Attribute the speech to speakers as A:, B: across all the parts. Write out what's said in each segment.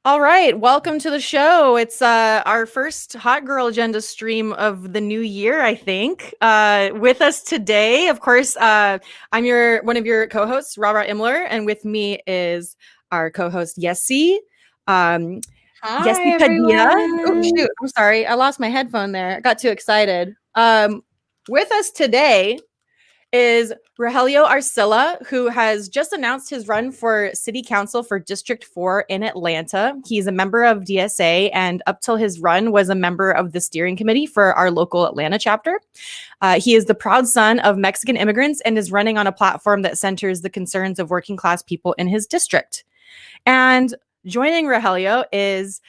A: All right, welcome to the show. It's our first Hot Girl Agenda stream of the new year, I think. With us today, of course, I'm one of your co-hosts, Rara Imler, and with me is our co-host Yessi. Um,
B: Hi,
A: Yessi Padilla. Oh
B: everyone.
A: shoot, I'm sorry, I lost my headphone there. I got too excited. With us today is Rogelio Arcilla, who has just announced his run for city council for District 4 in Atlanta. He's a member of DSA and up till his run was a member of the steering committee for our local Atlanta chapter. He is the proud son of Mexican immigrants and is running on a platform that centers the concerns of working class people in his district. And joining Rogelio is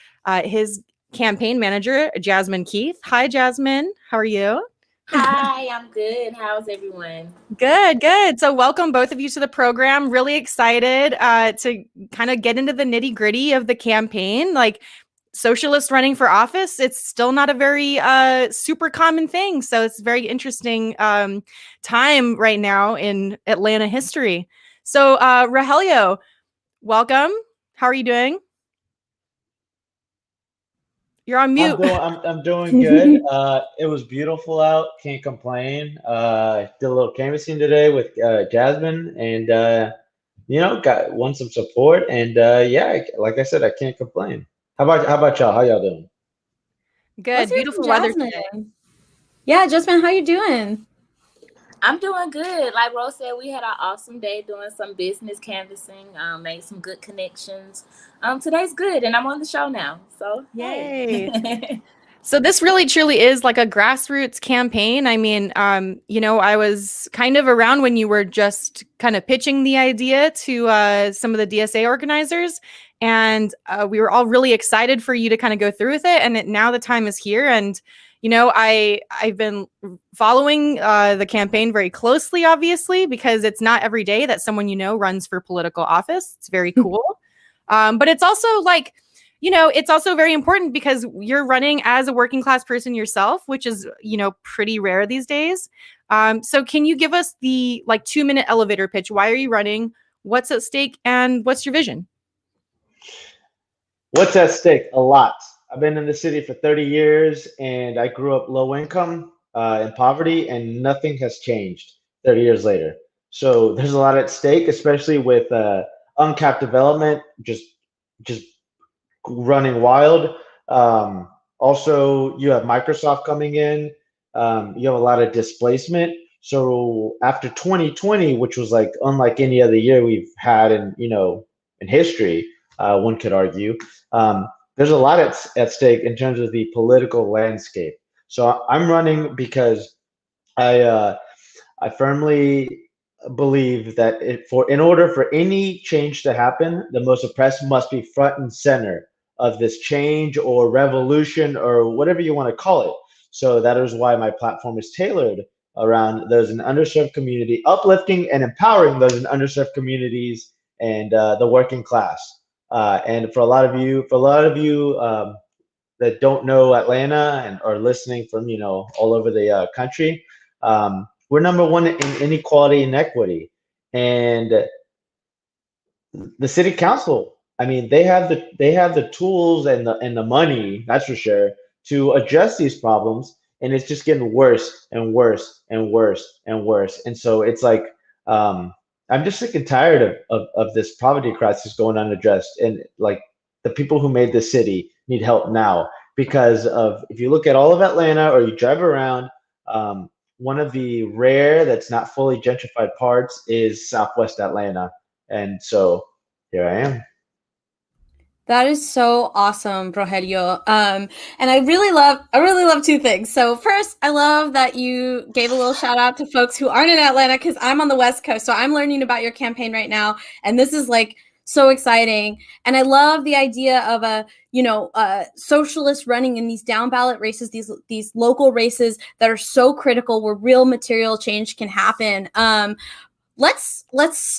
A: his campaign manager, Jasmine Keith. Hi, Jasmine. How are you?
C: Hi, I'm good. How's everyone?
A: Good, good. So, welcome both of you to the program. Really excited to kind of get into the nitty gritty of the campaign. Like, socialist running for office, it's still not a very super common thing. So, it's a very interesting time right now in Atlanta history. So, Rogelio, welcome. How are you doing? You're on mute.
D: I'm doing good. It was beautiful out. Can't complain. Did a little canvassing today with Jasmine, and got won some support. And yeah, like I said, I can't complain. How about y'all? How y'all doing?
B: Let's
A: Good.
B: hear from
A: Beautiful weather today.
B: Jasmine. Yeah, Jasmine, how you doing?
C: I'm doing good. Like Rose said, we had an awesome day doing some business canvassing, made some good connections. Today's good, and I'm on the show now. So,
A: Yay.
C: hey.
A: So this really truly is like a grassroots campaign. I mean, I was kind of around when you were just kind of pitching the idea to some of the DSA organizers, and we were all really excited for you to kind of go through with it. And now the time is here, and I've been following the campaign very closely, obviously, because it's not every day that someone runs for political office. It's very cool, but it's also like it's also very important because you're running as a working class person yourself, which is, pretty rare these days. So can you give us the 2-minute elevator pitch? Why are you running? What's at stake? And what's your vision?
D: What's at stake? A lot. I've been in the city for 30 years, and I grew up low income, in poverty, and nothing has changed 30 years later. So there's a lot at stake, especially with uncapped development, just running wild. Also, you have Microsoft coming in. You have a lot of displacement. So after 2020, which was like unlike any other year we've had in history, one could argue, there's a lot at stake in terms of the political landscape. So I'm running because I I firmly believe that in order for any change to happen, the most oppressed must be front and center of this change or revolution or whatever you want to call it. So that is why my platform is tailored around those in underserved community, uplifting and empowering those in underserved communities and the working class. And for a lot of you that don't know Atlanta and are listening from all over the country, we're number one in inequality and equity, and the city council. I mean, they have the tools and the money, that's for sure, to address these problems, and it's just getting worse and worse and worse and worse. And so it's like I'm just sick and tired of this poverty crisis going unaddressed, and like the people who made this city need help now because of if you look at all of Atlanta or you drive around. One of the rare that's not fully gentrified parts is Southwest Atlanta, and so here I am.
B: That is so awesome, Rogelio. And I really love two things. So first, I love that you gave a little shout out to folks who aren't in Atlanta because I'm on the West Coast. So I'm learning about your campaign right now. And this is like so exciting. And I love the idea of a socialist running in these down ballot races, these local races that are so critical where real material change can happen. Let's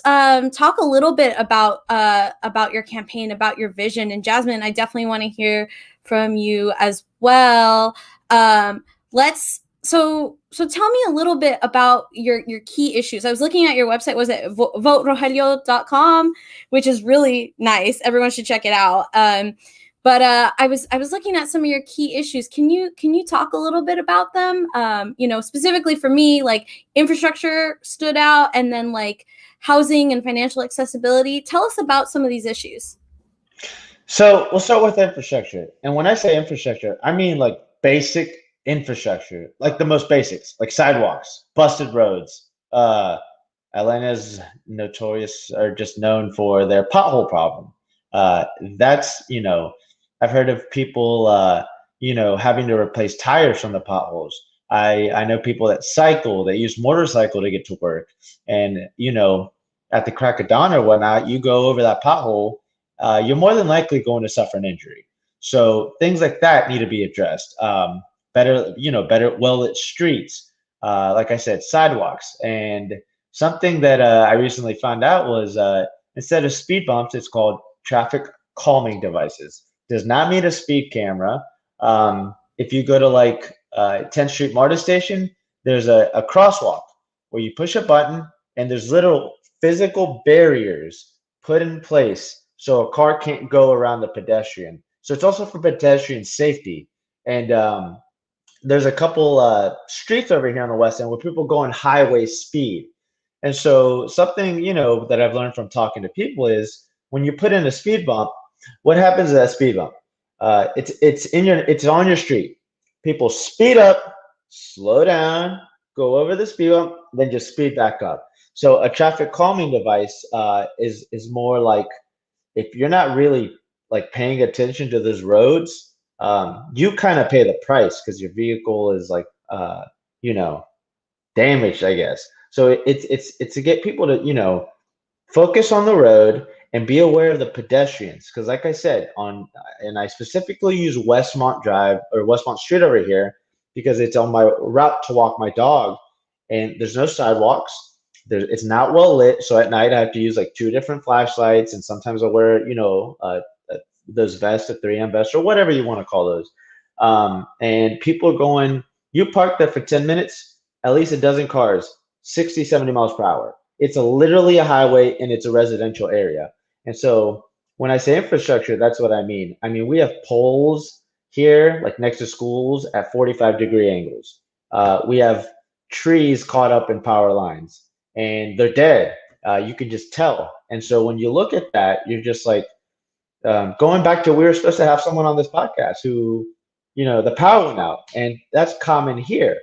B: talk a little bit about your campaign, about your vision. And Jasmine, I definitely want to hear from you as well. Let's So tell me a little bit about your key issues. I was looking at your website. Was it voterogelio.com, which is really nice. Everyone should check it out. But I was looking at some of your key issues. Can you talk a little bit about them? Specifically for me, like infrastructure stood out, and then like housing and financial accessibility. Tell us about some of these issues.
D: So we'll start with infrastructure. And when I say infrastructure, I mean like basic infrastructure, like the most basics, like sidewalks, busted roads. Atlanta's notorious or just known for their pothole problem. That's, I've heard of people, having to replace tires from the potholes. I know people that cycle, they use motorcycle to get to work. And, at the crack of dawn or whatnot, you go over that pothole, you're more than likely going to suffer an injury. So things like that need to be addressed. Better well-lit streets. Like I said, sidewalks. And something that I recently found out was instead of speed bumps, it's called traffic calming devices. Does not mean a speed camera. If you go to like 10th Street MARTA station, there's a crosswalk where you push a button and there's little physical barriers put in place so a car can't go around the pedestrian. So it's also for pedestrian safety. And there's a couple streets over here on the west end where people go in highway speed. And so something, that I've learned from talking to people is when you put in a speed bump, what happens to that speed bump? It's on your street. People speed up, slow down, go over the speed bump, then just speed back up. So a traffic calming device is more like if you're not really like paying attention to those roads, you kind of pay the price because your vehicle is like damaged, I guess. So it's to get people to focus on the road and be aware of the pedestrians. Because like I said, and I specifically use Westmont Drive or Westmont Street over here because it's on my route to walk my dog, and there's no sidewalks. It's not well lit, so at night I have to use like 2 different flashlights, and sometimes I wear those vests, the 3M vests, or whatever you want to call those. And people are going. You park there for 10 minutes, at least a dozen cars, 60, 70 miles per hour. It's literally a highway and it's a residential area. And so when I say infrastructure, that's what I mean. I mean, we have poles here, like next to schools at 45-degree angles. We have trees caught up in power lines and they're dead. You can just tell. And so when you look at that, you're just like, going back to, we were supposed to have someone on this podcast who, the power went out, and that's common here.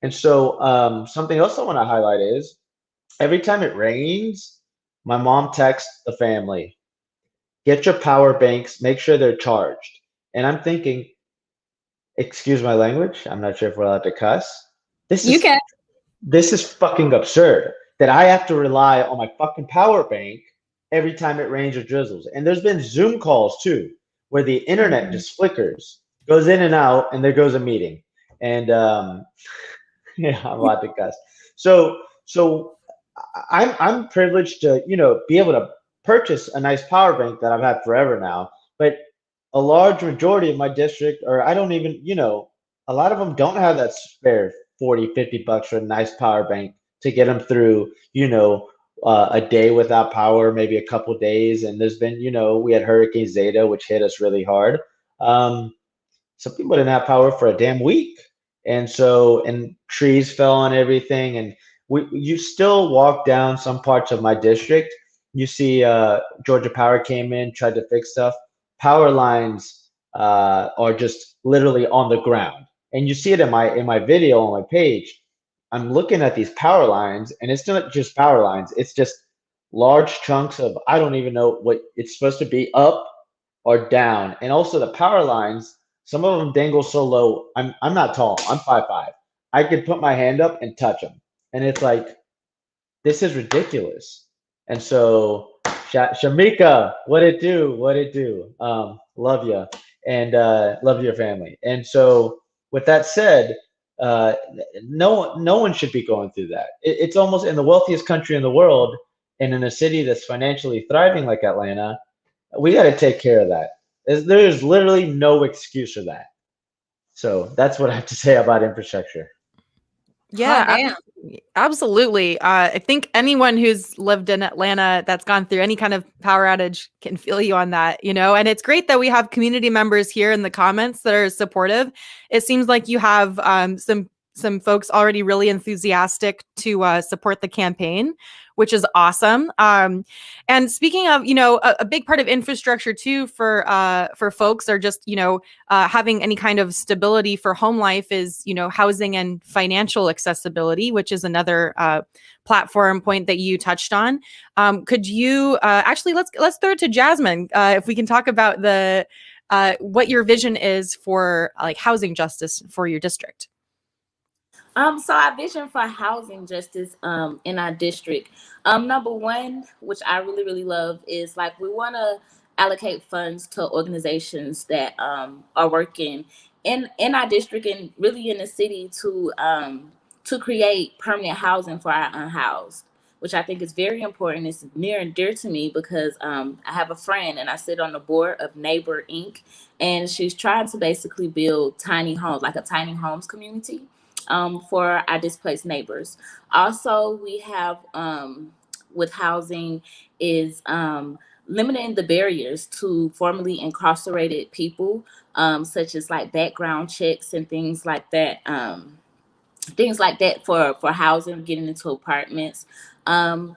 D: And so something else I want to highlight is every time it rains, my mom texts the family, get your power banks, make sure they're charged. And I'm thinking, excuse my language, I'm not sure if we're allowed to cuss. This is fucking absurd that I have to rely on my fucking power bank every time it rains or drizzles. And there's been Zoom calls too, where the internet just flickers, goes in and out, and there goes a meeting. And yeah, I'm allowed to cuss. So I'm privileged to be able to purchase a nice power bank that I've had forever now. But a large majority of my district, or I don't even, a lot of them don't have that spare 40, 50 bucks for a nice power bank to get them through, a day without power, maybe a couple days. And there's been, we had Hurricane Zeta, which hit us really hard. Some people didn't have power for a damn week. And trees fell on everything. And you still walk down some parts of my district. You see Georgia Power came in, tried to fix stuff. Power lines are just literally on the ground. And you see it in my video on my page. I'm looking at these power lines, and it's not just power lines. It's just large chunks of, I don't even know what it's supposed to be, up or down. And also the power lines, some of them dangle so low. I'm not tall. I'm 5'5". I could put my hand up and touch them. And it's like, this is ridiculous. And so, Shamika, what it do? Love you, and love your family. And so, with that said, no one should be going through that. It's almost in the wealthiest country in the world, and in a city that's financially thriving like Atlanta, we got to take care of that. There's literally no excuse for that. So that's what I have to say about infrastructure.
A: Yeah,
B: Hot damn.
A: absolutely. I think anyone who's lived in Atlanta that's gone through any kind of power outage can feel you on that, you know. And it's great that we have community members here in the comments that are supportive. It seems like you have some folks already really enthusiastic to support the campaign, which is awesome. And speaking of, you know, a big part of infrastructure too for folks are just, you know, having any kind of stability for home life is, you know, housing and financial accessibility, which is another platform point that you touched on. Could you actually let's throw it to Jasmine if we can talk about the what your vision is for like housing justice for your district.
C: So our vision for housing justice in our district, number one, which I really, really love, is like we want to allocate funds to organizations that are working in our district and really in the city to create permanent housing for our unhoused, which I think is very important. It's near and dear to me because I have a friend and I sit on the board of Neighbor Inc. and she's trying to basically build tiny homes, like a tiny homes community for our displaced neighbors. Also, we have with housing is limiting the barriers to formerly incarcerated people, such as like background checks and things like that. Things like that for housing, getting into apartments. Um,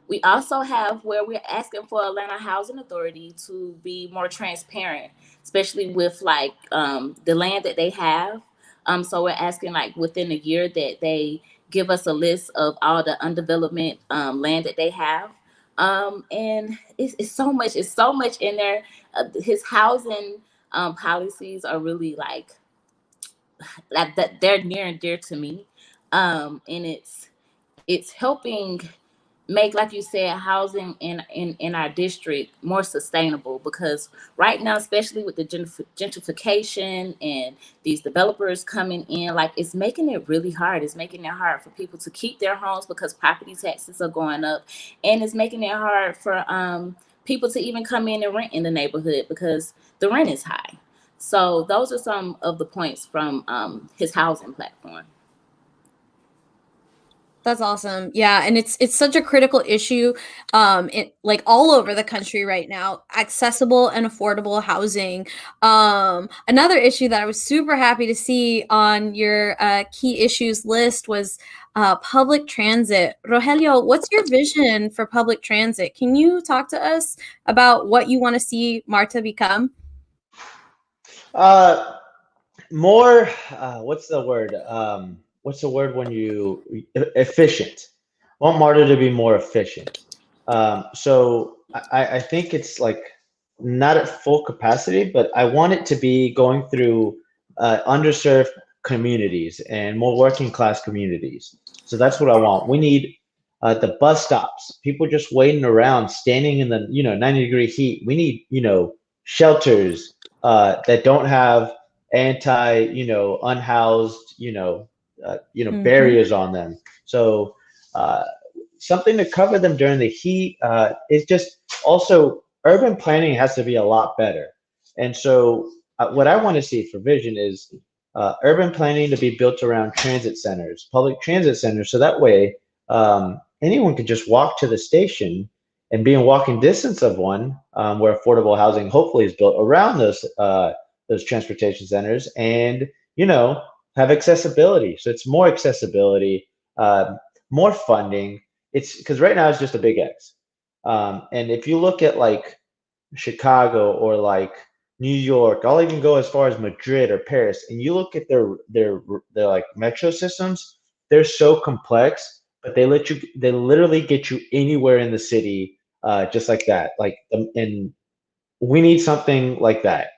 C: we also have where we're asking for Atlanta Housing Authority to be more transparent, especially with like the land that they have. So we're asking like within a year that they give us a list of all the undevelopment land that they have. And it's so much. It's so much in there. His housing policies are really like that. They're near and dear to me, and it's helping make, like you said, housing in our district more sustainable, because right now, especially with the gentrification and these developers coming in, like it's making it really hard. It's making it hard for people to keep their homes because property taxes are going up, and it's making it hard for people to even come in and rent in the neighborhood because the rent is high. So those are some of the points from his housing platform.
B: That's awesome. Yeah, and it's such a critical issue like all over the country right now, accessible and affordable housing. Another issue that I was super happy to see on your key issues list was public transit. Rogelio, what's your vision for public transit? Can you talk to us about what you want to see Marta become?
D: Uh, More, what's the word? What's the word when you efficient? I want Marta to be more efficient. So I think it's like not at full capacity, but I want it to be going through underserved communities and more working class communities. So that's what I want. We need the bus stops, people just waiting around, standing in the 90-degree heat. We need shelters that don't have anti unhoused
B: Mhm.
D: barriers on them. So uh, something to cover them during the heat. Is just also urban planning has to be a lot better. And so what I want to see for vision is urban planning to be built around transit centers, public transit centers, so that way anyone could just walk to the station and be in walking distance of one, where affordable housing hopefully is built around those transportation centers, and have accessibility. So it's more accessibility, more funding. It's because right now it's just a big X. And if you look at like Chicago or like New York, I'll even go as far as Madrid or Paris, and you look at their like metro systems, they're so complex, but they literally get you anywhere in the city, just like that. Like, and we need something like that.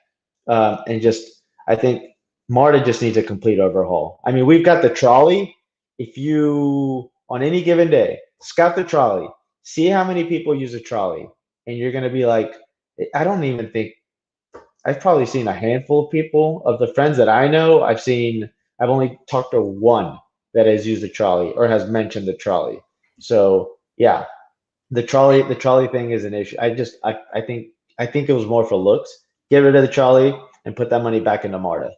D: And just, I think Marta just needs a complete overhaul. I mean, we've got the trolley. If you, on any given day, scout the trolley, see how many people use a trolley, and you're going to be like, I don't even think, I've probably seen a handful of people. Of the friends that I know, I've only talked to one that has used the trolley or has mentioned the trolley. So yeah, the trolley thing is an issue. I think it was more for looks. Get rid of the trolley and put that money back into Marta.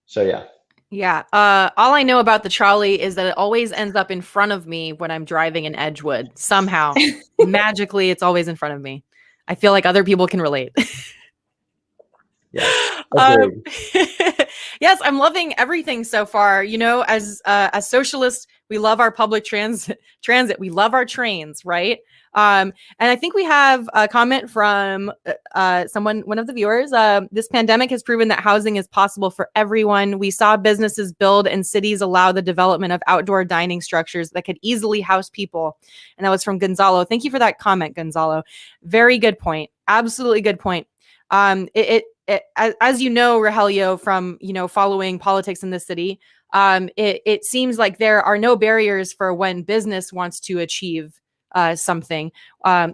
D: So yeah.
A: Yeah. All I know about the trolley is that it always ends up in front of me when I'm driving in Edgewood. Somehow, magically, it's always in front of me. I feel like other people can relate.
D: Yes,
A: Um,
D: agreed.
A: yes, I'm loving everything so far. You know, as socialists, we love our public transit. We love our trains, right? And I think we have a comment from someone, one of the viewers. This pandemic has proven that housing is possible for everyone. We saw businesses build and cities allow the development of outdoor dining structures that could easily house people. And that was from Gonzalo. Thank you for that comment, Gonzalo. Very good point. Absolutely good point. As you know, Rogelio, from following politics in the city, it seems like there are no barriers for when business wants to achieve something.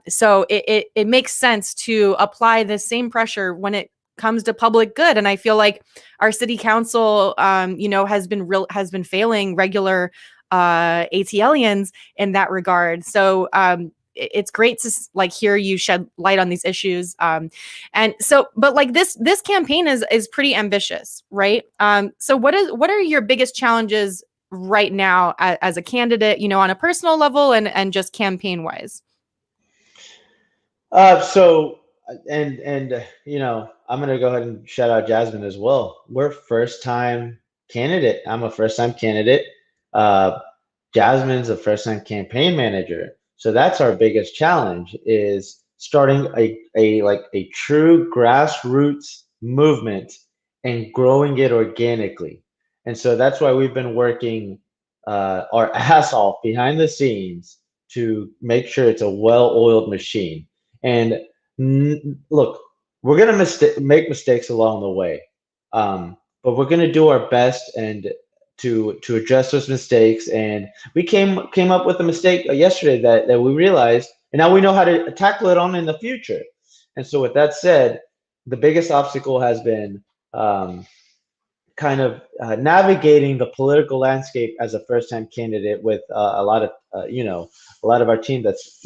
A: So it makes sense to apply the same pressure when it comes to public good. And I feel like our city council, has been failing regular ATLians in that regard. So it's great to hear you shed light on these issues. And so, but like this campaign is pretty ambitious, right? So what are your biggest challenges right now as a candidate, on a personal level and just campaign wise?
D: So I'm gonna go ahead and shout out Jasmine as well. We're first time candidate. I'm a first time candidate. Uh, Jasmine's a first time campaign manager. So that's our biggest challenge is starting a true grassroots movement and growing it organically. And so that's why we've been working our ass off behind the scenes to make sure it's a well-oiled machine. And look, we're gonna make mistakes along the way, but we're gonna do our best and to address those mistakes. And we came up with a mistake yesterday that we realized, and now we know how to tackle it on in the future. And so, with that said, the biggest obstacle has been kind of navigating the political landscape as a first-time candidate with a lot of a lot of our team that's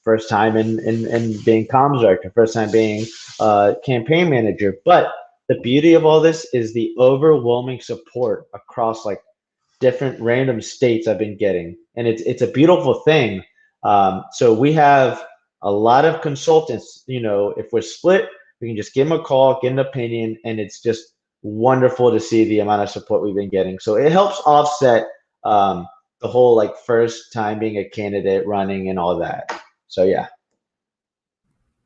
D: first time in being comms director, first time being campaign manager. But the beauty of all this is the overwhelming support across like different random states I've been getting, and it's a beautiful thing. So we have a lot of consultants. If we're split, we can just give them a call, get an opinion, and it's just wonderful to see the amount of support we've been getting. So it helps offset the whole like first time being a candidate running and all that. So yeah.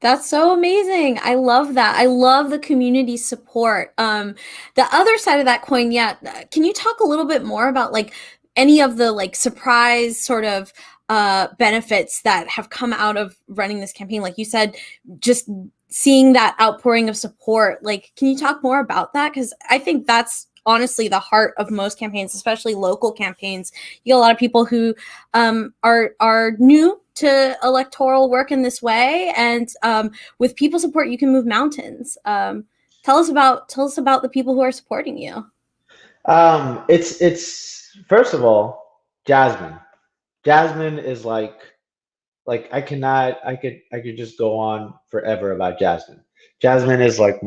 B: That's so amazing. I love that. I love the community support. The other side of that coin, yeah. Can you talk a little bit more about like any of the like surprise sort of benefits that have come out of running this campaign? Like you said, just seeing that outpouring of support. Like, can you talk more about that? Because I think that's honestly the heart of most campaigns, especially local campaigns. You get a lot of people who are new to electoral work in this way, and with people support, you can move mountains. Tell us about the people who are supporting you.
D: It's first of all, Jasmine. Jasmine is like I could just go on forever about Jasmine. Jasmine is like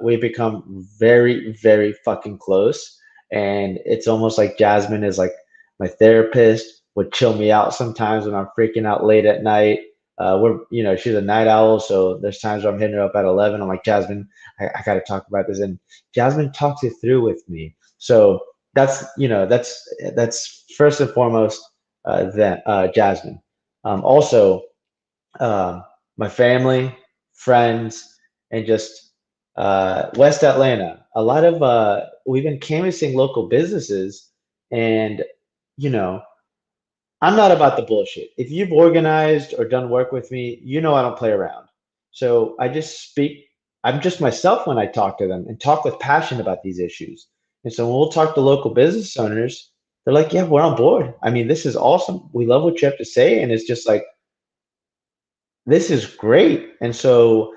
D: we've become very, very fucking close. And it's almost like Jasmine is like my therapist, would chill me out sometimes when I'm freaking out late at night. She's a night owl, so there's times where I'm hitting her up at 11. I'm like, Jasmine, I got to talk about this. And Jasmine talks it through with me. So that's first and foremost, Jasmine. Also, my family, friends, and just West Atlanta. A lot of we've been canvassing local businesses, and you know, I'm not about the bullshit. If you've organized or done work with me, I don't play around. So I just speak. I'm just myself when I talk to them and talk with passion about these issues. And so when we'll talk to local business owners, they're like, "Yeah, we're on board. I mean, this is awesome. We love what you have to say." And it's just like, this is great. And so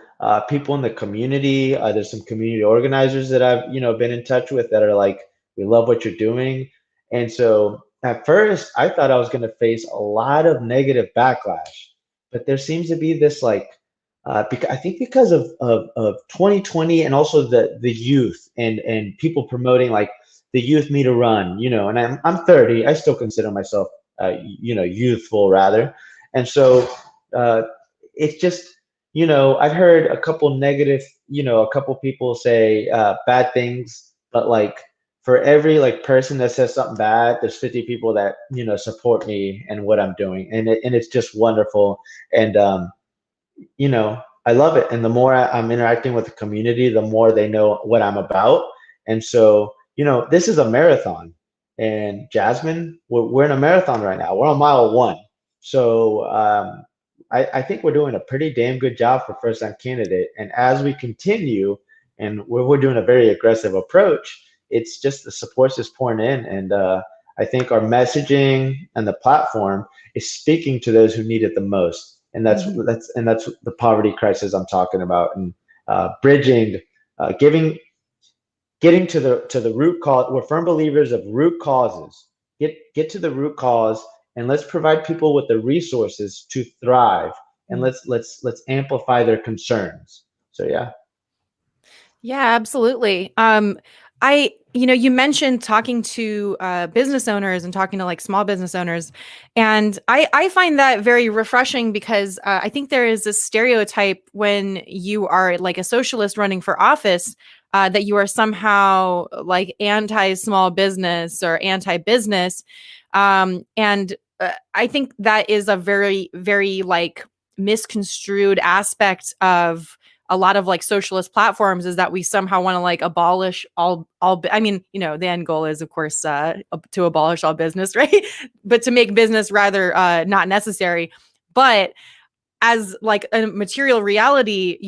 D: people in the community, there's some community organizers that I've been in touch with that are like, we love what you're doing. And so at first I thought I was going to face a lot of negative backlash, but there seems to be this like I think because of 2020, and also the youth and people promoting like the youth need to run, and I'm 30. I still consider myself, youthful rather. And so it's just, I've heard a couple negative, a couple people say bad things, but like for every like person that says something bad, there's 50 people that, support me and what I'm doing. And it's just wonderful. And, I love it. And the more I'm interacting with the community, the more they know what I'm about. And so, this is a marathon. And Jasmine, we're in a marathon right now. We're on mile 1. So I think we're doing a pretty damn good job for first time candidate. And as we continue, and we're doing a very aggressive approach, it's just the support's just pouring in. And I think our messaging and the platform is speaking to those who need it the most. And that's the poverty crisis I'm talking about, and bridging, getting to the root cause. We're firm believers of root causes. Get to the root cause, and let's provide people with the resources to thrive, and let's amplify their concerns. So yeah.
A: Yeah, absolutely. You mentioned talking to business owners and talking to like small business owners. And I find that very refreshing because I think there is a stereotype when you are like a socialist running for office that you are somehow like anti-small business or anti-business. And I think that is a very, very like misconstrued aspect of a lot of like socialist platforms, is that we somehow want to like abolish all I mean, the end goal is of course to abolish all business, right? But to make business rather not necessary. But as like a material reality,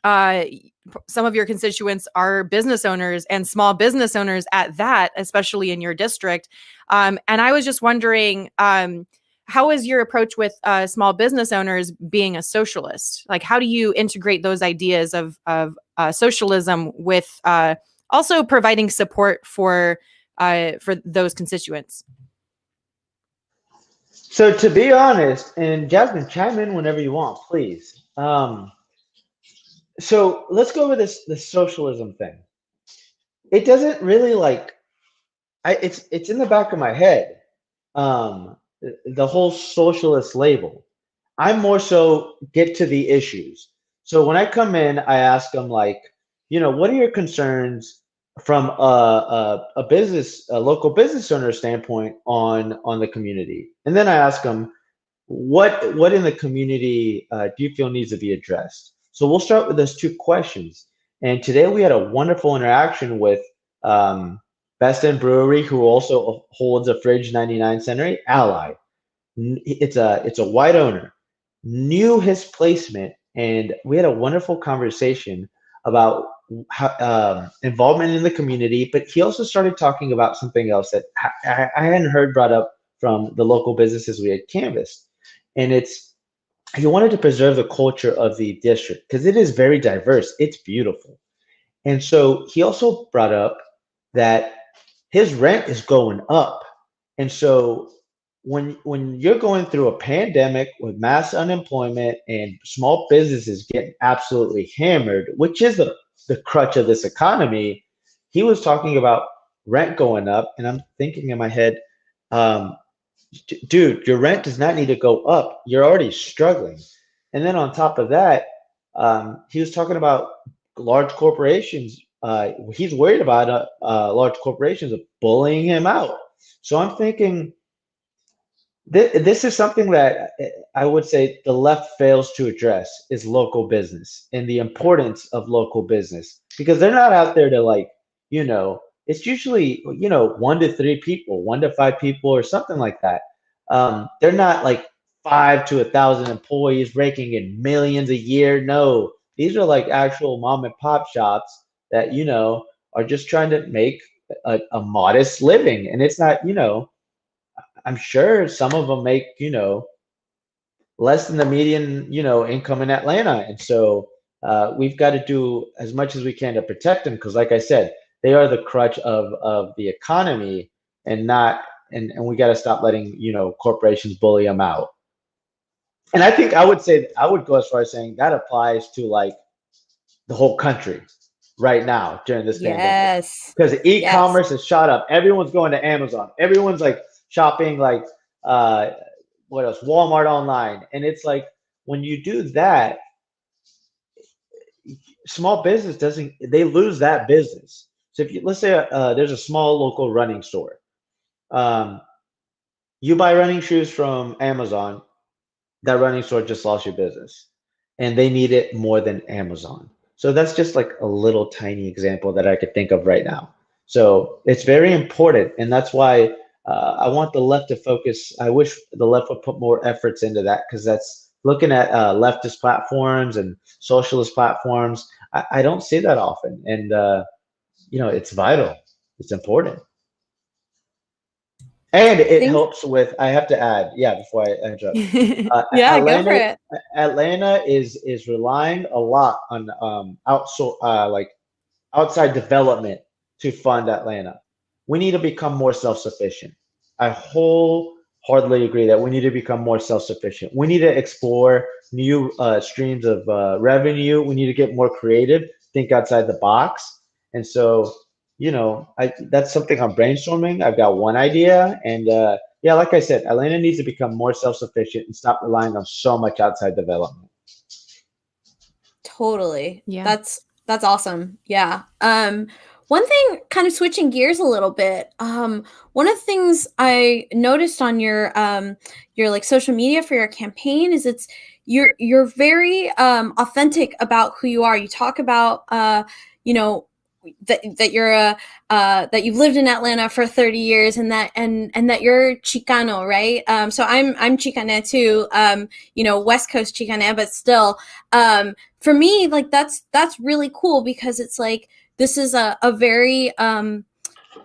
A: some of your constituents are business owners and small business owners at that, especially in your district. And I was just wondering, how is your approach with small business owners being a socialist? Like, how do you integrate those ideas of socialism with also providing support for those constituents?
D: So to be honest, and Jasmine, chime in whenever you want, please. So let's go over this socialism thing. It doesn't really like, it's in the back of my head. The whole socialist label. I'm more so get to the issues. So when I come in, I ask them like, what are your concerns from a local business owner standpoint on the community, and then I ask them what in the community do you feel needs to be addressed. So we'll start with those 2 questions. And today we had a wonderful interaction with Best End Brewery, who also holds a Fridge 99 Centenary Ally. It's a white owner, knew his placement, and we had a wonderful conversation about how, involvement in the community. But he also started talking about something else that I hadn't heard brought up from the local businesses we had canvassed, and he wanted to preserve the culture of the district because it is very diverse. It's beautiful. And so he also brought up that his rent is going up. And so when you're going through a pandemic with mass unemployment and small businesses getting absolutely hammered, which is the crutch of this economy, he was talking about rent going up. And I'm thinking in my head, dude, your rent does not need to go up. You're already struggling. And then on top of that, he was talking about large corporations. He's worried about large corporations bullying him out. So I'm thinking this is something that I would say the left fails to address is local business and the importance of local business, because they're not out there to like, it's usually, 1 to 3 people, 1 to 5 people or something like that. They're not like 5 to 1,000 employees raking in millions a year. No, these are like actual mom and pop shops that, are just trying to make a modest living. And it's not, I'm sure some of them make, less than the median, income in Atlanta. And so we've got to do as much as we can to protect them. Because like I said, they are the crutch of the economy, and we got to stop letting, corporations bully them out. And I would go as far as saying that applies to like the whole country. right now during this pandemic
B: Yes.
D: because
B: Yes.
D: e-commerce has shot up. Everyone's going to Amazon. Everyone's like shopping like uh, what else? Walmart online, and it's like when you do that, small business doesn't. They lose that business. So if you let's say there's a small local running store, um, you buy running shoes from Amazon, that running store just lost your business and they need it more than Amazon. So that's just like a little tiny example that I could think of right now. So it's very important. And that's why I want the left to focus. I wish the left would put more efforts into that because that's looking at leftist platforms and socialist platforms. I don't see that often. And, it's vital, it's important. And
B: I
D: it
B: think,
D: helps with, I have to add, yeah, before I interrupt.
B: yeah, go for
D: Atlanta
B: it.
D: Atlanta is relying a lot on like outside development to fund Atlanta. We need to become more self-sufficient. I wholeheartedly agree that we need to become more self-sufficient. We need to explore new streams of revenue. We need to get more creative, think outside the box. And so, that's something I'm brainstorming. I've got one idea, and yeah, like I said, Atlanta needs to become more self-sufficient and stop relying on so much outside development.
B: Totally.
A: Yeah.
B: That's awesome. Yeah. One thing, kind of switching gears a little bit. One of the things I noticed on your like social media for your campaign is you're very authentic about who you are. You talk about you know that you're that you've lived in Atlanta for 30 years and that you're Chicano, right? So I'm Chicana too. West Coast Chicana, but still for me, like that's really cool because it's like this is a very there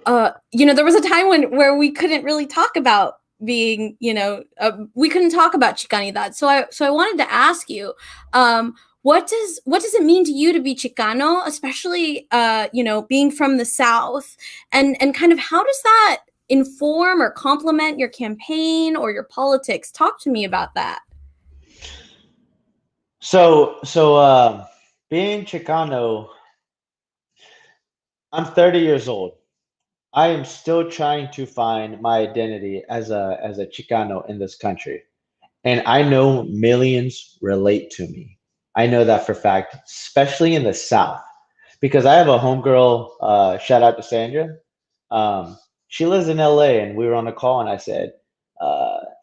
B: was a time where we couldn't really talk about being we couldn't talk about Chicanidad. So I wanted to ask you, what does it mean to you to be Chicano, especially being from the South, and kind of how does that inform or complement your campaign or your politics? Talk to me about that.
D: So being Chicano, I'm 30 years old. I am still trying to find my identity as a Chicano in this country. And I know millions relate to me. I know that for a fact, especially in the South, because I have a homegirl, shout out to Sandra. She lives in LA and we were on a call and I said,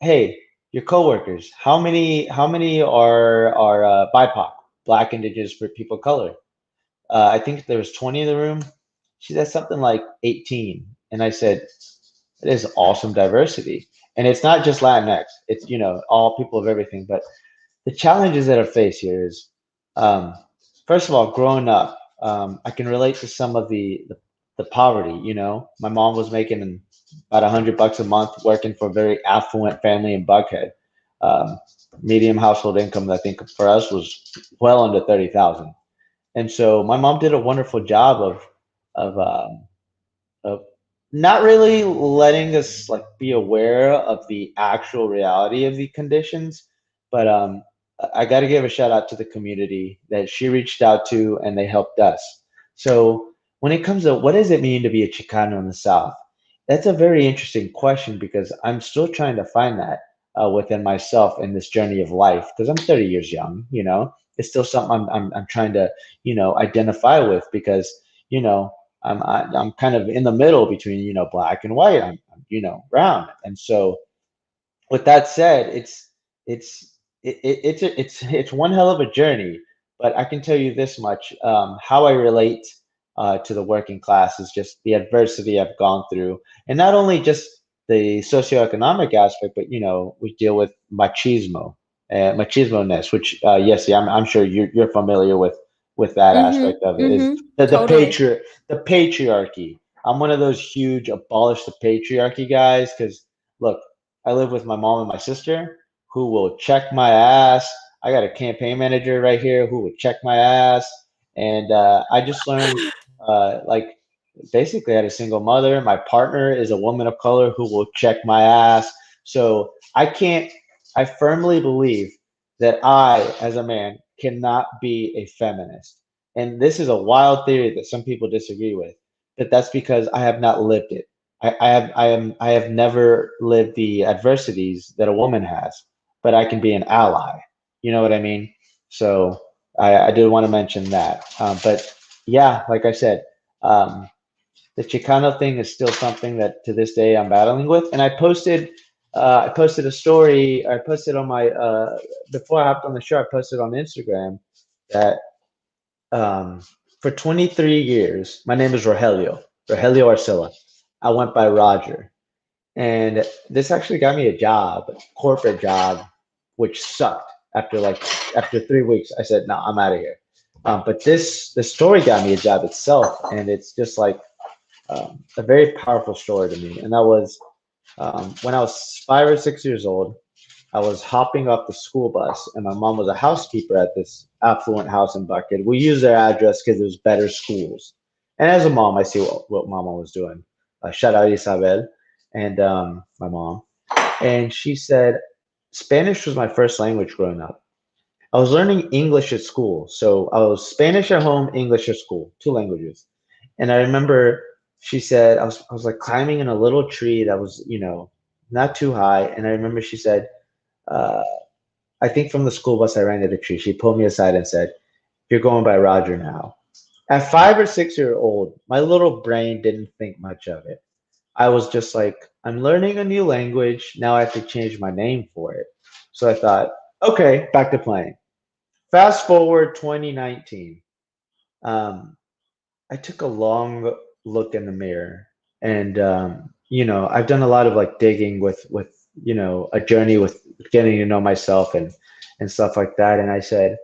D: hey, your coworkers, how many are BIPOC, Black, Indigenous, people of color? I think there was 20 in the room. She said something like 18. And I said, it is awesome diversity. And it's not just Latinx, it's, all people of everything. But the challenges that are faced here is, um, first of all, growing up, I can relate to some of the poverty. My mom was making about $100 a month working for a very affluent family in Buckhead. Um, Medium household income, I think for us was well under 30,000. And so my mom did a wonderful job of not really letting us like be aware of the actual reality of the conditions. But I got to give a shout out to the community that she reached out to and they helped us. So when it comes to what does it mean to be a Chicano in the South, that's a very interesting question because I'm still trying to find that within myself in this journey of life because I'm 30 years young. It's still something I'm trying to identify with because you know I'm kind of in the middle between black and white. I'm brown, and so with that said, it's it's one hell of a journey. But I can tell you this much: how I relate to the working class is just the adversity I've gone through, and not only just the socioeconomic aspect, but we deal with machismo-ness, which yes, yeah, I'm sure you're familiar with that
B: Mm-hmm.
D: aspect of it. Is
B: Mm-hmm. Totally.
D: the patriarchy? I'm one of those huge abolish the patriarchy guys because look, I live with my mom and my sister who will check my ass. I got a campaign manager right here who will check my ass. And I just learned, like, basically, I had a single mother. My partner is a woman of color who will check my ass. So I firmly believe that I, as a man, cannot be a feminist. And this is a wild theory that some people disagree with, but that's because I have not lived it. I have never lived the adversities that a woman has, but I can be an ally. You know what I mean? So I did want to mention that. But yeah, like I said, the Chicano thing is still something that to this day I'm battling with. And I posted a story. I posted on my before I hopped on the show. I posted on Instagram that um, for 23 years, my name is Rogelio Arcilla. I went by Roger, and this actually got me a job, corporate job, which sucked. After 3 weeks, I said, "No, I'm out of here." But the story got me a job itself, and it's just like a very powerful story to me. And that was when I was 5 or 6 years old. I was hopping up the school bus, and my mom was a housekeeper at this affluent house in Buckhead. We used their address because it was better schools. And as a mom, I see what mama was doing. Shout out Isabel and my mom. And she said, Spanish was my first language growing up. I was learning English at school. So I was Spanish at home, English at school, two languages. And I remember she said, I was like climbing in a little tree that was, not too high. And I remember she said, uh, I think from the school bus, I ran to the tree. She pulled me aside and said, "You're going by Roger now." At 5 or 6 year old, my little brain didn't think much of it. I was just like, I'm learning a new language. Now I have to change my name for it. So I thought, okay, back to playing. Fast forward 2019. Um, I took a long look in the mirror, and I've done a lot of like digging with a journey with getting to know myself and stuff like that. And I said,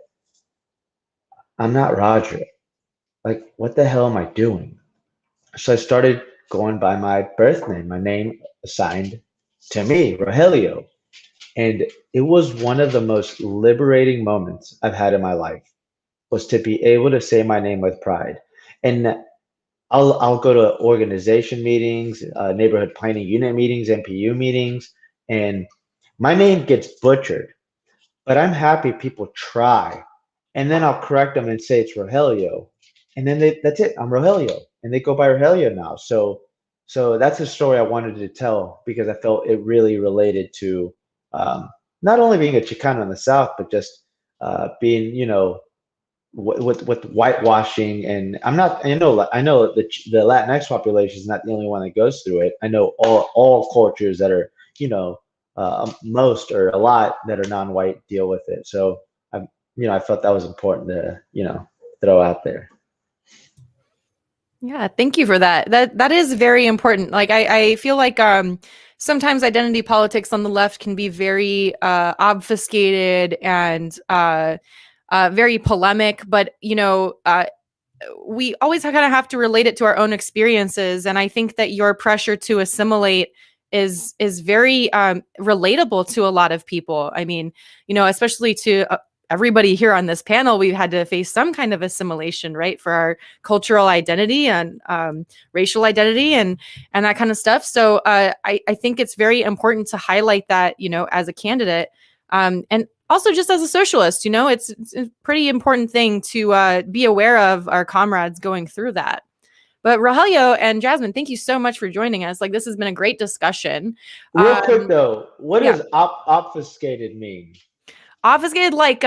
D: I'm not Roger. Like, what the hell am I doing? So I started going by my birth name, my name assigned to me, Rogelio. And it was one of the most liberating moments I've had in my life, was to be able to say my name with pride. And I'll go to organization meetings, neighborhood planning unit meetings, NPU meetings, and my name gets butchered. But I'm happy people try, and then I'll correct them and say it's Rogelio, and then that's it. I'm Rogelio, and they go by Rogelio now. So that's a story I wanted to tell because I felt it really related to not only being a Chicano in the South, but just being with whitewashing. And I know the Latinx population is not the only one that goes through it. I know all cultures that are most or a lot that are non-white deal with it. So I felt that was important to throw out there.
A: Yeah, thank you for that. That is very important. Like I feel like sometimes identity politics on the left can be very obfuscated and very polemic, but we always kind of have to relate it to our own experiences. And I think that your pressure to assimilate is very relatable to a lot of people. I mean, especially to everybody here on this panel, we've had to face some kind of assimilation, right, for our cultural identity and racial identity and that kind of stuff. So I think it's very important to highlight that, as a candidate, and also just as a socialist, it's a pretty important thing to be aware of our comrades going through that. But Rogelio and Jasmine, thank you so much for joining us. Like, this has been a great discussion.
D: Real quick though, what
A: yeah.
D: does obfuscated mean?
A: Obfuscated, like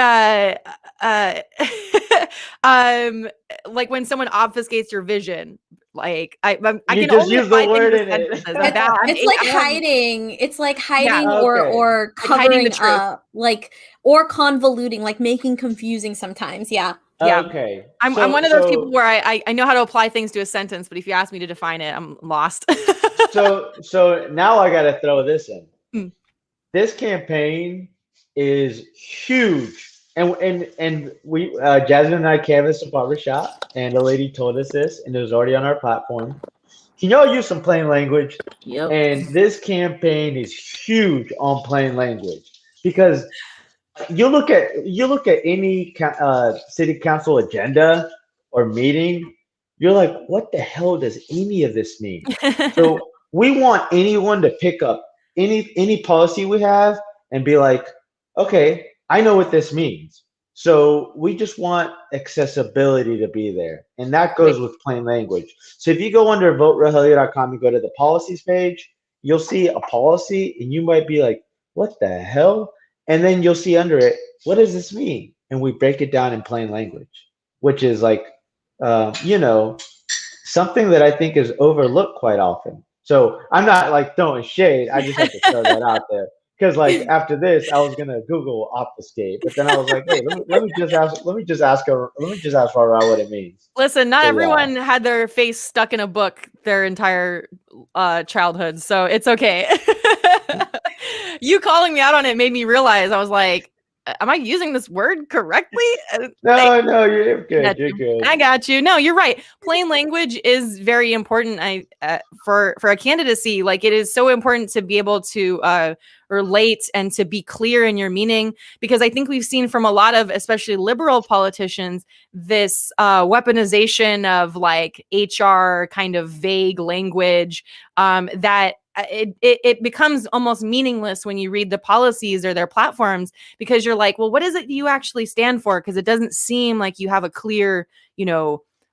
A: like when someone obfuscates your vision. Like I
D: You
A: can
D: just
A: only
D: use the
A: apply things
D: word
A: to
D: in it.
A: sentences. I'm
B: It's like
A: I have-
B: hiding. It's like hiding
A: Yeah.
B: or
D: Okay.
B: or
A: Like hiding the
B: covering
A: truth.
B: up, like or convoluting, like making confusing sometimes. Yeah.
A: Yeah.
D: Okay.
A: I'm
D: So
A: one of those people where I know how to apply things to a sentence, but if you ask me to define it, I'm lost.
D: so now I got to throw this in.
A: Hmm.
D: This campaign is huge. And we Jasmine and I canvassed a barbershop, and a lady told us this, and it was already on our platform. Can y'all use some plain language?
C: Yep.
D: And this campaign is huge on plain language because you look at any city council agenda or meeting, you're like, what the hell does any of this mean? So we want anyone to pick up any policy we have and be like, okay, I know what this means. So we just want accessibility to be there. And that
A: Right.
D: goes with plain language. So if you go under voterogelio.com and go to the policies page, you'll see a policy and you might be like, what the hell? And then you'll see under it, what does this mean? And we break it down in plain language, which is like, you know, something that I think is overlooked quite often. So I'm not like throwing shade. I just had to throw that out there because like after this, I was gonna Google obfuscate, but then I was like, wait, let me just ask Rara what it means.
A: Listen, not
D: So yeah,
A: everyone had their face stuck in a book their entire childhood, so it's okay. You calling me out on it made me realize I was like, am I using this word correctly?
D: no, you're
A: I
D: good,
A: got
D: you're
A: you.
D: good.
A: I got you. No, you're right. Plain language is very important. For a candidacy, like it is so important to be able to relate and to be clear in your meaning, because I think we've seen from a lot of, especially liberal politicians, this weaponization of like HR kind of vague language that it becomes almost meaningless when you read the policies or their platforms, because you're like, well, what is it you actually stand for? Because it doesn't seem like you have a clear,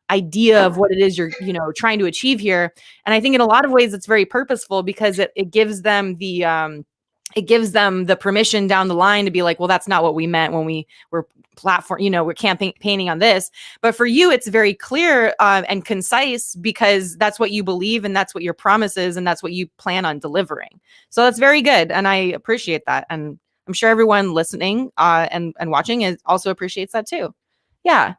A: idea of what it is you're, trying to achieve here. And I think in a lot of ways it's very purposeful, because it gives them the permission down the line to be like, well, that's not what we meant when we were we're campaigning on this. But for you, it's very clear and concise, because that's what you believe and that's what your promise is and that's what you plan on delivering. So that's very good. And I appreciate that. And I'm sure everyone listening and watching also appreciates that too. Yeah.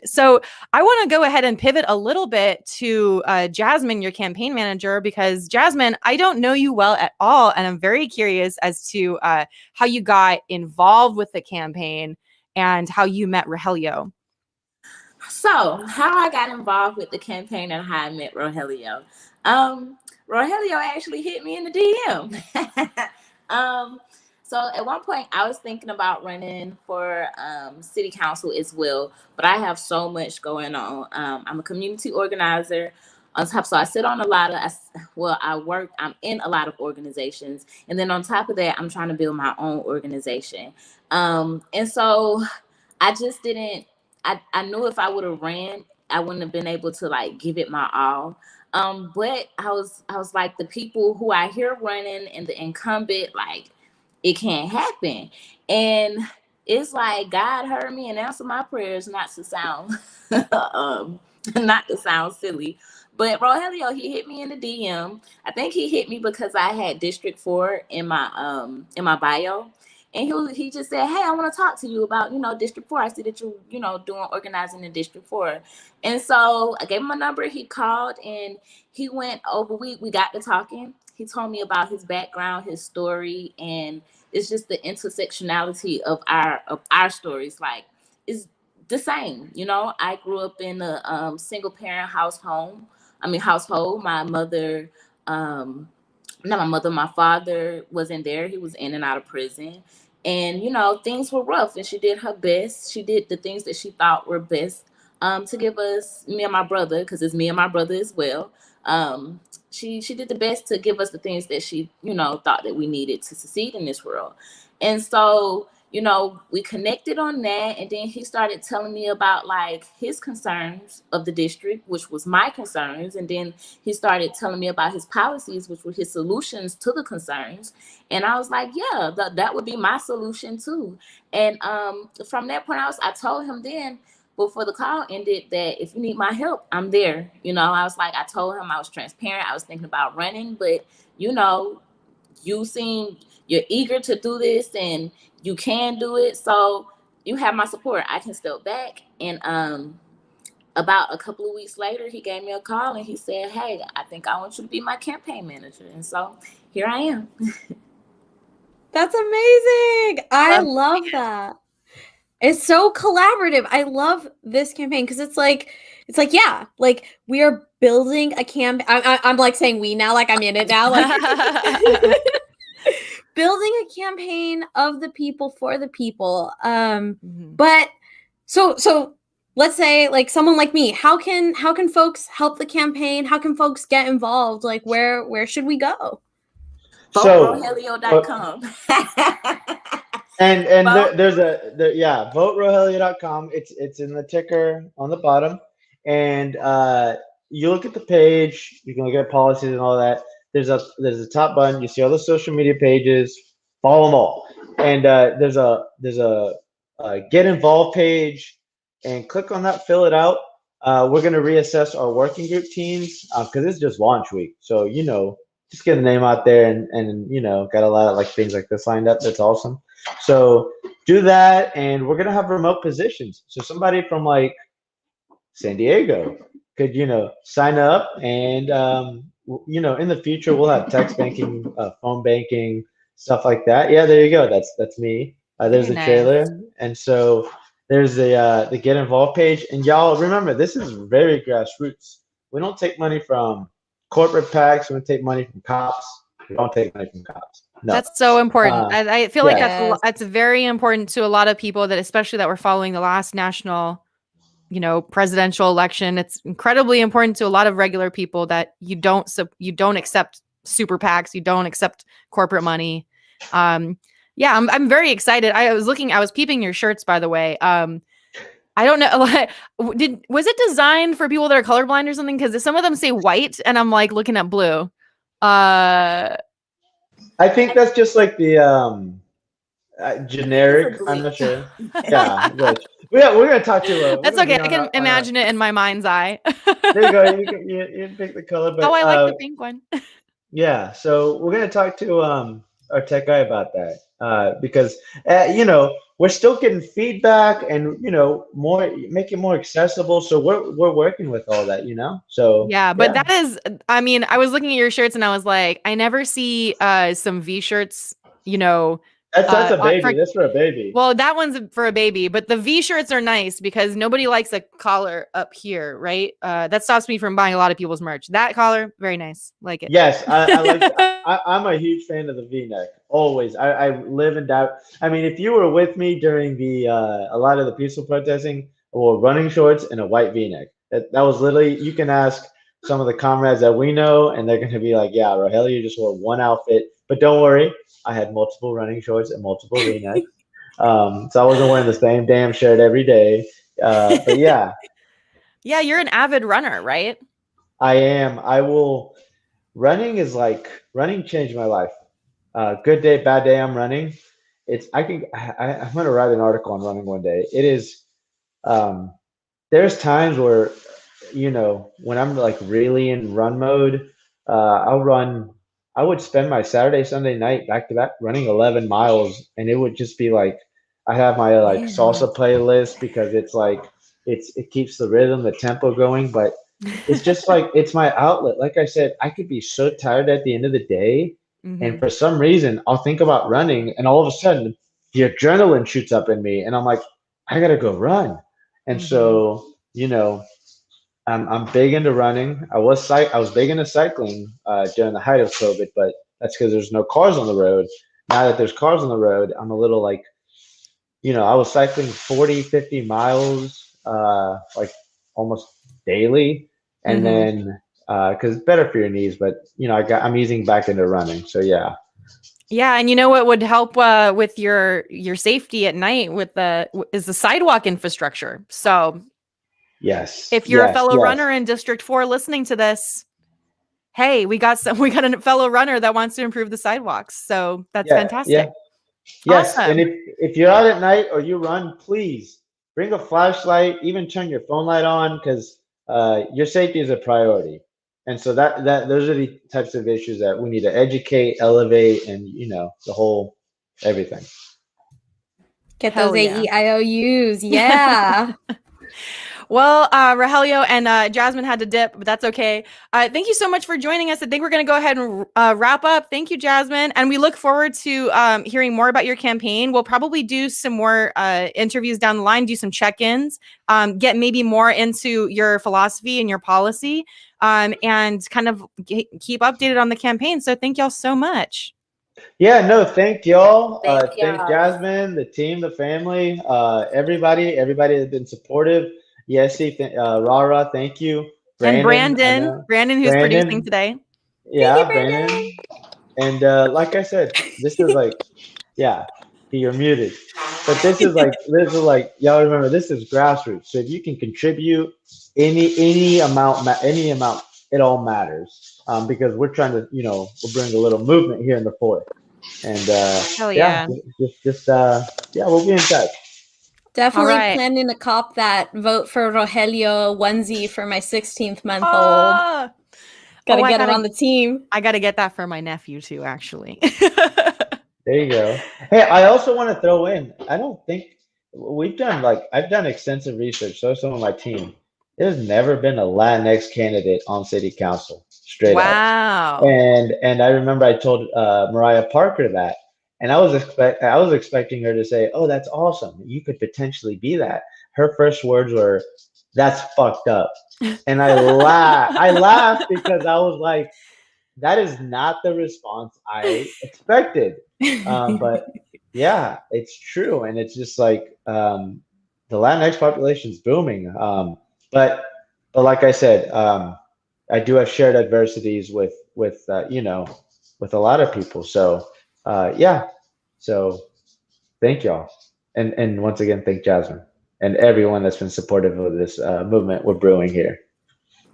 A: So I want to go ahead and pivot a little bit to Jasmine, your campaign manager, because Jasmine, I don't know you well at all. And I'm very curious as to how you got involved with the campaign and how you met Rogelio.
C: So, how I got involved with the campaign and how I met Rogelio. Rogelio actually hit me in the DM. So at one point I was thinking about running for city council as well, but I have so much going on. I'm a community organizer on top, so I sit on a lot of, I'm in a lot of organizations, and then on top of that, I'm trying to build my own organization. And so I just didn't. I knew if I would have ran, I wouldn't have been able to like give it my all. But I was like, the people who I hear running and the incumbent, like, it can't happen. And it's like God heard me and answered my prayers, not to sound not to sound silly. But Rogelio, he hit me in the DM. I think he hit me because I had District 4 in my bio. And he just said, hey, I want to talk to you about, District 4. I see that you're, doing organizing in District 4. And so I gave him a number. He called and he went over. We got to talking. He told me about his background, his story, and it's just the intersectionality of our stories. Like, it's the same. I grew up in a single parent household. My mother, not my mother, my father wasn't there. He was in and out of prison. And, things were rough, and she did her best. She did the things that she thought were best to give us, me and my brother, because it's me and my brother as well. She did the best to give us the things that she, thought that we needed to succeed in this world. And so, we connected on that. And then he started telling me about like his concerns of the district, which was my concerns. And then he started telling me about his policies, which were his solutions to the concerns. And I was like, yeah, that would be my solution too. And from that point, I told him then, before the call ended, that if you need my help, I'm there. I was like, I told him I was transparent. I was thinking about running, but you seem you're eager to do this and you can do it. So you have my support. I can step back. And about a couple of weeks later, he gave me a call and he said, hey, I think I want you to be my campaign manager. And so here I am.
B: That's amazing. I love that. It's so collaborative. I love this campaign because it's like, yeah, like we are building a campaign. I'm like saying we now, like I'm in it now, like building a campaign of the people for the people. But so let's say like someone like me, how can folks help the campaign? How can folks get involved? Like where should we go?
C: VoteRogelio.com.
D: And
C: Vote.
D: voterohelio.com. It's in the ticker on the bottom, and you look at the page. You can look at policies and all that. There's a top button. You see all the social media pages. Follow them all, and there's a get involved page, and click on that. Fill it out. We're gonna reassess our working group teams because it's just launch week. So just get the name out there, and got a lot of things like this lined up. That's awesome. So do that, and we're gonna have remote positions. So somebody from San Diego could sign up, and in the future we'll have text banking, phone banking, stuff like that. Yeah, there you go. That's me. There's
A: Very
D: a trailer,
A: nice.
D: and so there's the get involved page. And y'all remember, this is very grassroots. We don't take money from corporate PACs. We don't take money from cops. We don't take money from cops. No.
A: That's so important. I feel like
B: Yes.
A: that's very important to a lot of people, that especially that were following the last national, presidential election. It's incredibly important to a lot of regular people that you don't accept super PACs, you don't accept corporate money. Yeah, I'm very excited. I was peeping your shirts, by the way. I don't know. Was it designed for people that are colorblind or something? Because some of them say white, and I'm looking at blue.
D: I think that's just the generic. I'm not sure. Yeah, but we're gonna talk to.
A: That's okay. I can imagine it in my mind's eye.
D: There you go. You pick the color, but
A: I like the pink one.
D: Yeah, so we're gonna talk to our tech guy about that because we're still getting feedback and make it more accessible. So we're working with all that. So
A: yeah, but that is. I mean, I was looking at your shirts and I was like, I never see some V shirts.
D: That's a baby. That's for a baby.
A: Well, that one's for a baby, but the V shirts are nice because nobody likes a collar up here, right? That stops me from buying a lot of people's merch. That collar, very nice. Like it.
D: Yes, I like. I'm a huge fan of the V-neck. Always, I live and die. I mean, if you were with me during a lot of the peaceful protesting, I wore running shorts and a white V-neck. That was literally. You can ask some of the comrades that we know, and they're going to be like, "Yeah, Rogelio just wore one outfit." But don't worry, I had multiple running shorts and multiple V-necks. So I wasn't wearing the same damn shirt every day. But yeah.
A: Yeah, you're an avid runner, right?
D: I am. Running changed my life. Good day, bad day, I'm running. I'm going to write an article on running one day. It is, there's times where, when I'm really in run mode, I would spend my Saturday, Sunday night back to back running 11 miles. And it would just be I have my salsa playlist because it keeps the rhythm, the tempo going, but it's just it's my outlet. Like I said, I could be so tired at the end of the day.
A: Mm-hmm.
D: And for some reason I'll think about running and all of a sudden the adrenaline shoots up in me and I'm like, I got to go run. And so, I'm big into running. I was big into cycling during the height of COVID, but that's because there's no cars on the road. Now that there's cars on the road, I'm a little I was cycling 40, 50 miles almost daily. And then because it's better for your knees, but I'm easing back into running. So yeah.
A: Yeah, and what would help with your safety at night is the sidewalk infrastructure. So
D: yes,
A: if you're a fellow runner in District 4 listening to this, hey, we got a fellow runner that wants to improve the sidewalks. So that's fantastic.
D: Yeah. Yes,
A: awesome.
D: and if you're out at night or you run, please bring a flashlight, even turn your phone light on because your safety is a priority. And so that those are the types of issues that we need to educate, elevate, and the whole everything.
B: Get those AEIOUs, yeah.
A: Well, Rogelio and Jasmine had to dip, but that's okay. Thank you so much for joining us. I think we're going to go ahead and wrap up. Thank you, Jasmine. And we look forward to hearing more about your campaign. We'll probably do some more interviews down the line, do some check-ins, get maybe more into your philosophy and your policy, and kind of keep updated on the campaign. So thank y'all so much.
D: Yeah, no, thank y'all.
C: Thank
D: Thank Jasmine, the team, the family, everybody that's been supportive. Yesy, Rara, thank you.
A: Brandon, who's producing today.
D: Yeah, Brandon. And like I said, this is yeah. You're muted. But this is like y'all remember this is grassroots. So if you can contribute any amount, it all matters. Because we're trying to we'll bring a little movement here in the fourth. And
A: Hell
D: yeah,
A: yeah.
D: just yeah, we'll be in touch.
B: Definitely
A: right.
B: planning to cop that vote for Rogelio onesie for my 16th month old.
A: Ah!
B: Gotta
A: Oh,
B: get him on the team.
A: I gotta get that for my nephew too, actually.
D: There you go. Hey, I also want to throw in, I don't think I've done extensive research, so has some of my team. There's never been a Latinx candidate on city council, straight up.
A: Wow.
D: And I remember I told Mariah Parker that, and I was expecting her to say, "Oh, that's awesome. You could potentially be that." Her first words were, "That's fucked up," and I laughed. I laughed because I was like, "That is not the response I expected." But yeah, it's true, and it's just like the Latinx population is booming. But but like I said, I do have shared adversities with with a lot of people. So yeah, so thank y'all, and once again thank Jasmine and everyone that's been supportive of this movement we're brewing here.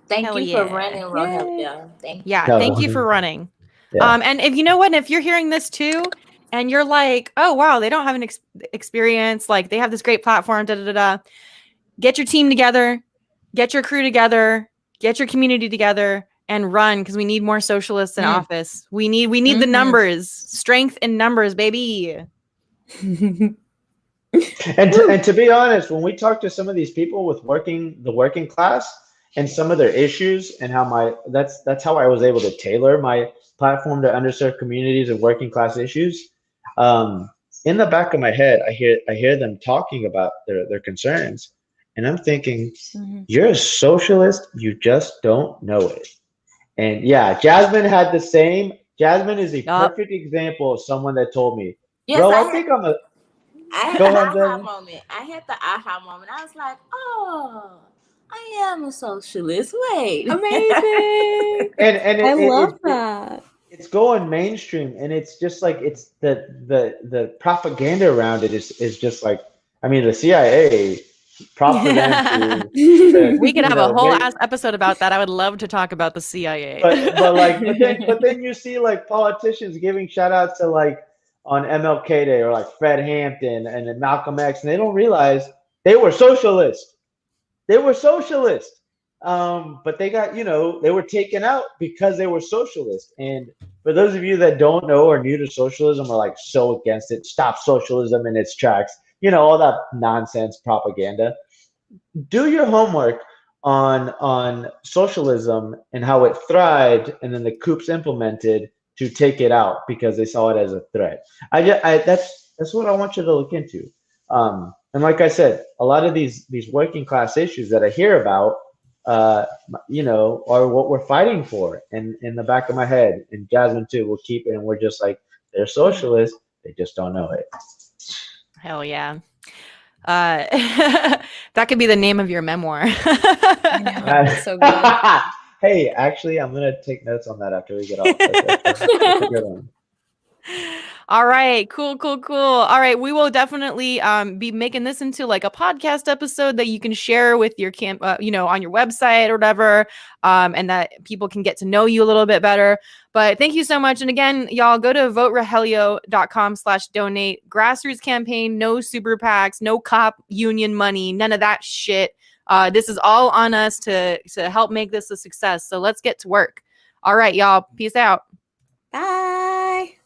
C: Thank
A: Hell
C: you for
A: yeah.
C: running, Rogelio. Thank you.
A: Yeah, thank you for
D: No,
A: running.
D: yeah.
A: And if you know what, if you're hearing this too, and you're like, oh wow, they don't have an experience, like they have this great platform, da da da da. Get your team together, get your crew together, get your community together, and run because we need more socialists in office. We need the numbers, strength in numbers, baby.
D: And to be honest, when we talk to some of these people with the working class and some of their issues and how that's how I was able to tailor my platform to underserved communities and working class issues. Um, in the back of my head, I hear them talking about their concerns, and I'm thinking, you're a socialist, you just don't know it. And yeah, Jasmine had the same. Jasmine is a
A: Yup.
D: perfect example of someone that told me,
C: Yes,
D: bro, I think I'm a.
C: I had
D: Go
C: the
D: ahead,
C: aha
D: Jasmine.
C: moment. I had the aha moment. I was like, oh, I am a socialist. Wait.
B: Amazing.
D: And
B: I love that.
D: it's going mainstream, and it's just like it's the propaganda around it is just like, I mean, the CIA, props to them to
A: We could have a whole
D: make.
A: ass episode about that. I would love to talk about the CIA.
D: But then you see like politicians giving shout outs to like on MLK Day or like Fred Hampton and then Malcolm X, and they don't realize they were socialists. They were socialists. But they got, they were taken out because they were socialists. And for those of you that don't know or new to socialism or like so against it, stop socialism in its tracks, all that nonsense propaganda. Do your homework on socialism and how it thrived, and then the coups implemented to take it out because they saw it as a threat. That's what I want you to look into. And like I said, a lot of these working class issues that I hear about, are what we're fighting for. And in the back of my head, and Jasmine too, will keep it, and we're just like, they're socialists, they just don't know it.
A: Hell yeah. That could be the name of your memoir.
B: I know. That's so good.
D: Hey, actually, I'm gonna take notes on that after we get off. That's a good one.
A: All right, cool. All right, we will definitely be making this into like a podcast episode that you can share with your camp, on your website or whatever, and that people can get to know you a little bit better. But thank you so much. And again, y'all go to voterogelio.com/donate. Grassroots campaign, no super PACs, no cop union money, none of that shit. This is all on us to help make this a success. So let's get to work. All right, y'all. Peace out.
B: Bye.